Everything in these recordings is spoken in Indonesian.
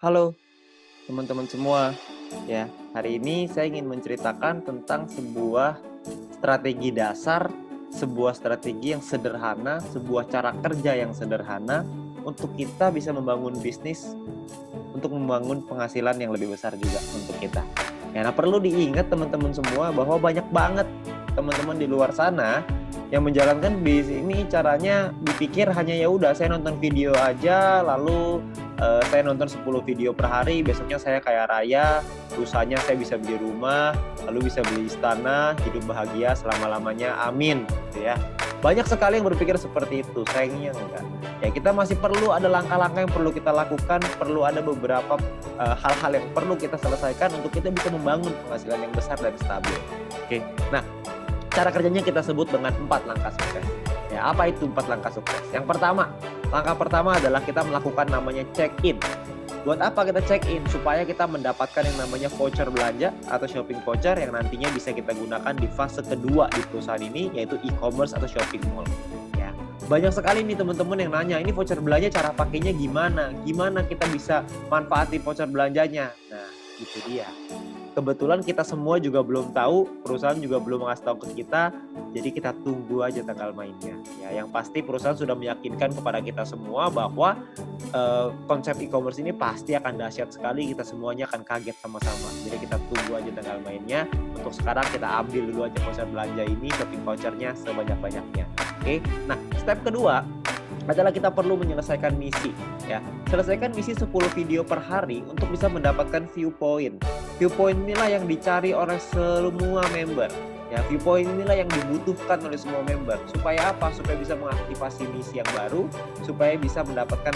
Halo teman-teman semua, ya. Hari ini saya ingin menceritakan tentang sebuah strategi dasar, sebuah strategi yang sederhana, sebuah cara kerja yang sederhana untuk kita bisa membangun bisnis, untuk membangun penghasilan yang lebih besar juga untuk kita. Ya, nah perlu diingat teman-teman semua bahwa banyak banget teman-teman di luar sana yang menjalankan bisnis ini caranya dipikir hanya ya udah saya nonton video aja lalu saya nonton 10 video per hari, besoknya saya kaya raya, lusanya saya bisa beli rumah, lalu bisa beli istana, hidup bahagia selama-lamanya, amin, gitu ya. Banyak sekali yang berpikir seperti itu, sayangnya enggak. Ya kita masih perlu ada langkah-langkah yang perlu kita lakukan, perlu ada beberapa hal-hal yang perlu kita selesaikan untuk kita bisa membangun penghasilan yang besar dan stabil. Oke, nah cara kerjanya kita sebut dengan 4 langkah sukses. Ya, apa itu 4 langkah sukses? Yang pertama, langkah pertama adalah kita melakukan namanya check-in. Buat apa kita check-in? Supaya kita mendapatkan yang namanya voucher belanja atau shopping voucher yang nantinya bisa kita gunakan di fase kedua di perusahaan ini, yaitu e-commerce atau shopping mall. Ya, banyak sekali nih teman-teman yang nanya, ini voucher belanja cara pakainya gimana? Gimana kita bisa manfaati voucher belanjanya? Nah, itu dia. Kebetulan kita semua juga belum tahu, perusahaan juga belum ngasih tahu ke kita, jadi kita tunggu aja tanggal mainnya. Ya, yang pasti perusahaan sudah meyakinkan kepada kita semua bahwa konsep e-commerce ini pasti akan dahsyat sekali, kita semuanya akan kaget sama-sama. Jadi kita tunggu aja tanggal mainnya. Untuk sekarang kita ambil dulu aja voucher belanja ini, shopping vouchernya sebanyak-banyaknya. Oke, nah step kedua adalah kita perlu menyelesaikan misi, ya. Selesaikan misi 10 video per hari untuk bisa mendapatkan view point. View point inilah yang dicari oleh semua member. Ya, view point inilah yang dibutuhkan oleh semua member. Supaya apa? Supaya bisa mengaktifasi misi yang baru, supaya bisa mendapatkan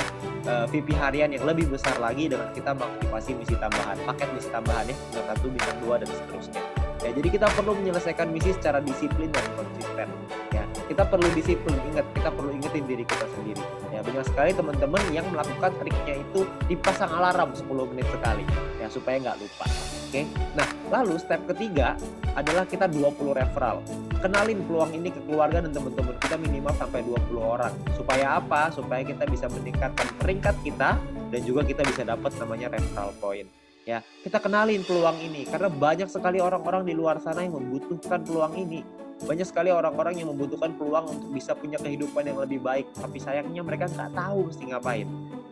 VP harian yang lebih besar lagi dengan kita mengaktifasi misi tambahan, paket misi tambahan ya, bintang 1, bintang 2 dan seterusnya. Ya, jadi kita perlu menyelesaikan misi secara disiplin dan konsisten. Ya, kita perlu disiplin, kita perlu ingetin diri kita sendiri. Ya, banyak sekali teman-teman yang melakukan triknya itu dipasang alarm 10 menit sekali, ya supaya nggak lupa. Oke, nah lalu step ketiga adalah kita 20 referral. Kenalin peluang ini ke keluarga dan teman-teman kita minimal sampai 20 orang. Supaya apa? Supaya kita bisa meningkatkan peringkat kita dan juga kita bisa dapat namanya referral point. Ya, kita kenalin peluang ini karena banyak sekali orang-orang di luar sana yang membutuhkan peluang ini. Banyak sekali orang-orang yang membutuhkan peluang untuk bisa punya kehidupan yang lebih baik, tapi sayangnya mereka nggak tahu mesti ngapain.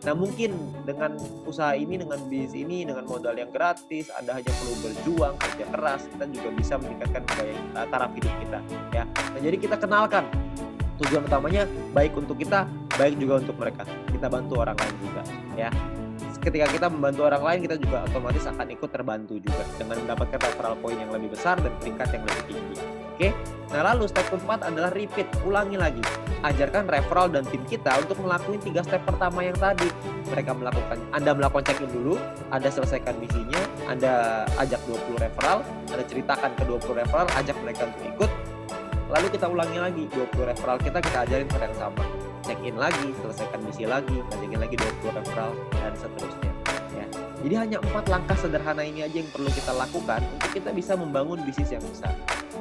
Nah mungkin dengan usaha ini, dengan bisnis ini, dengan modal yang gratis, Anda hanya perlu berjuang, kerja keras, kita juga bisa meningkatkan taraf hidup kita. Ya, nah, jadi kita kenalkan tujuan utamanya baik untuk kita, baik juga untuk mereka. Kita bantu orang lain juga, ya. Ketika kita membantu orang lain, kita juga otomatis akan ikut terbantu juga dengan mendapatkan referral point yang lebih besar dan peringkat yang lebih tinggi. Oke, nah lalu step keempat adalah repeat, ulangi lagi. Ajarkan referral dan tim kita untuk melakukan 3 step pertama yang tadi. Anda melakukan check-in dulu, Anda selesaikan misinya, Anda ajak 20 referral, Anda ceritakan ke 20 referral, ajak mereka untuk ikut. Lalu kita ulangi lagi 20 referral kita ajarin hal yang sama. Check-in lagi, selesaikan misi lagi, ajakin lagi 20 referral dan seterusnya. Ya. Jadi hanya 4 langkah sederhana ini aja yang perlu kita lakukan untuk kita bisa membangun bisnis yang besar.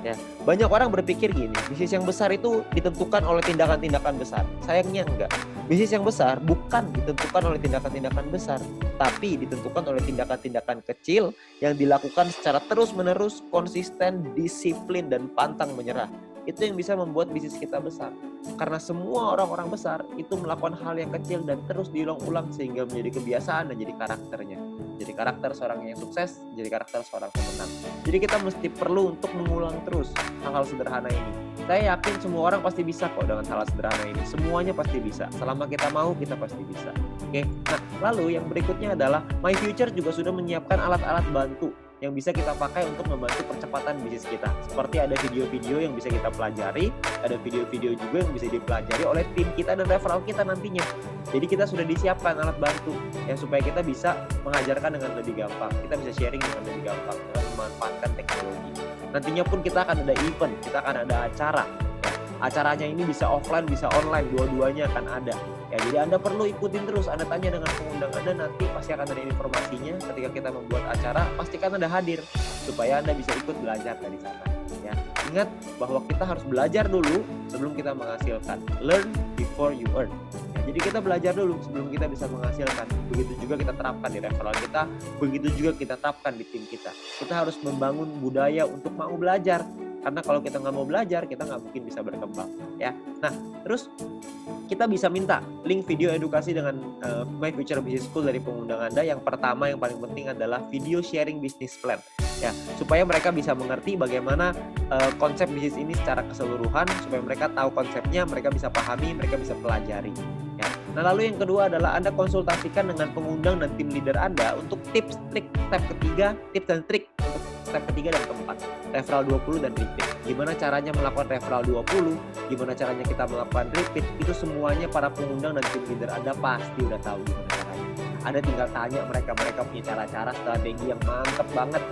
Ya, banyak orang berpikir gini, bisnis yang besar itu ditentukan oleh tindakan-tindakan besar. Sayangnya enggak. Bisnis yang besar bukan ditentukan oleh tindakan-tindakan besar, tapi ditentukan oleh tindakan-tindakan kecil yang dilakukan secara terus-menerus, konsisten, disiplin, dan pantang menyerah. Itu yang bisa membuat bisnis kita besar. Karena semua orang-orang besar itu melakukan hal yang kecil dan terus diulang-ulang sehingga menjadi kebiasaan dan jadi karakternya. Jadi karakter seorang yang sukses, jadi karakter seorang pemenang. Jadi kita mesti perlu untuk mengulang terus hal-hal sederhana ini. Saya yakin semua orang pasti bisa kok dengan hal sederhana ini. Semuanya pasti bisa. Selama kita mau, kita pasti bisa. Oke. Nah, lalu yang berikutnya adalah My Future juga sudah menyiapkan alat-alat bantu yang bisa kita pakai untuk membantu percepatan bisnis kita. Seperti ada video-video yang bisa kita pelajari, ada video-video juga yang bisa dipelajari oleh tim kita dan referral kita nantinya. Jadi kita sudah disiapkan alat bantu ya supaya kita bisa mengajarkan dengan lebih gampang. Kita bisa sharing dengan lebih gampang dengan memanfaatkan teknologi. Nantinya pun kita akan ada event, kita akan ada acara. Ya, acaranya ini bisa offline, bisa online, dua-duanya akan ada. Ya, jadi Anda perlu ikutin terus, Anda tanya dengan pengundang Anda, nanti pasti akan ada informasinya. Ketika kita membuat acara, pastikan Anda hadir supaya Anda bisa ikut belajar dari sana. Ya, ingat bahwa kita harus belajar dulu sebelum kita menghasilkan. Learn before you earn. Ya, Jadi kita belajar dulu sebelum kita bisa menghasilkan. Begitu juga kita terapkan di referral kita, begitu juga kita terapkan di tim kita. Kita harus membangun budaya untuk mau belajar. Karena kalau kita nggak mau belajar, kita nggak mungkin bisa berkembang. Ya. Nah, terus kita bisa minta link video edukasi dengan My Future Business School dari pengundang Anda. Yang pertama yang paling penting adalah video sharing business plan. Ya, supaya mereka bisa mengerti bagaimana konsep bisnis ini secara keseluruhan, supaya mereka tahu konsepnya, mereka bisa pahami, mereka bisa pelajari. Ya. Nah, lalu yang kedua adalah Anda konsultasikan dengan pengundang dan tim leader Anda untuk tips dan trik untuk step ketiga dan keempat, referral 20 dan repeat. Gimana caranya melakukan referral 20, gimana caranya kita melakukan repeat, itu semuanya para pengundang dan tim leader Anda pasti udah tahu gimana caranya. Anda tinggal tanya mereka punya cara-cara strategi yang mantep banget.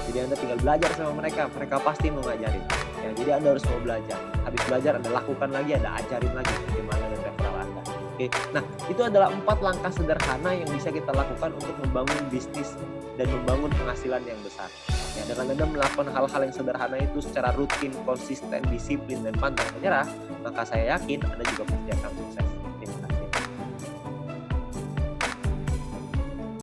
Jadi Anda tinggal belajar sama mereka pasti mau ngajarin. Ya, jadi Anda harus mau belajar. Habis belajar Anda lakukan lagi, Anda ajarin lagi bagaimana dan referral Anda. Oke, nah itu adalah 4 langkah sederhana yang bisa kita lakukan untuk membangun bisnis dan membangun penghasilan yang besar. Ya, dengan Anda melakukan hal-hal yang sederhana itu secara rutin, konsisten, disiplin, dan pantang menyerah, maka saya yakin Anda juga pasti akan sukses.